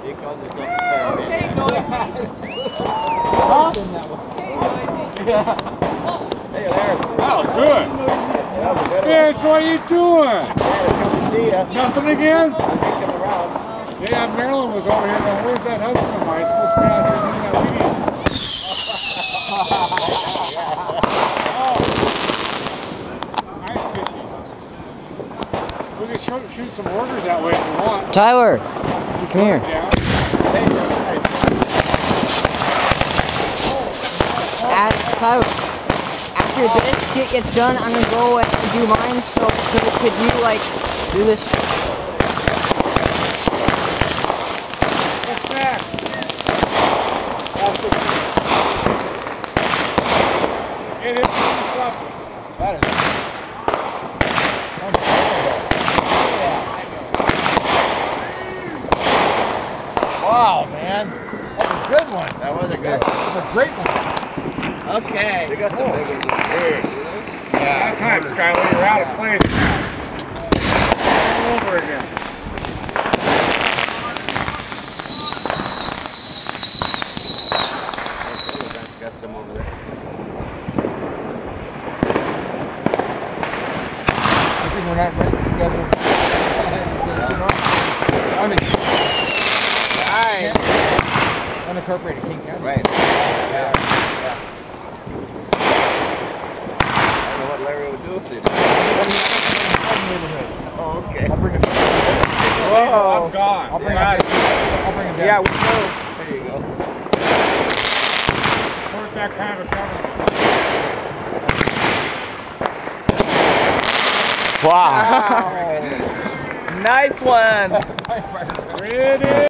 He calls himself a paramedic. Okay, Noisy. Hey, Larry. Oh, good. Vince, what are you doing? Come and see ya. Nothing again? I'm making the rounds. Yeah, Marilyn was over here going, where's that husband of mine? He's supposed to be out here doing that video. Nice fishing. We can shoot some orders that way if you want. Tyler, come here. Hey, that's right. Tyler, after this kit gets done, I'm gonna go and do mine. So could you like do this? What's that? It is something. That is. Wow, man. That was a good one. That was a good one. That was a great one. Okay. They got some big ones here. Yeah, that time, Skyler, you're out of place. All over again. Got some over there. I think we're not ready together. I mean, Nice. unincorporated King County. Right. Yeah. I don't know what Larry would do if they did. Oh, okay. I'll bring it back. Whoa. I'm gone. I'll bring it Right. back. I'll bring it back. Yeah, we go. There you go. Where's that kind of government? Wow. Nice one. Ready?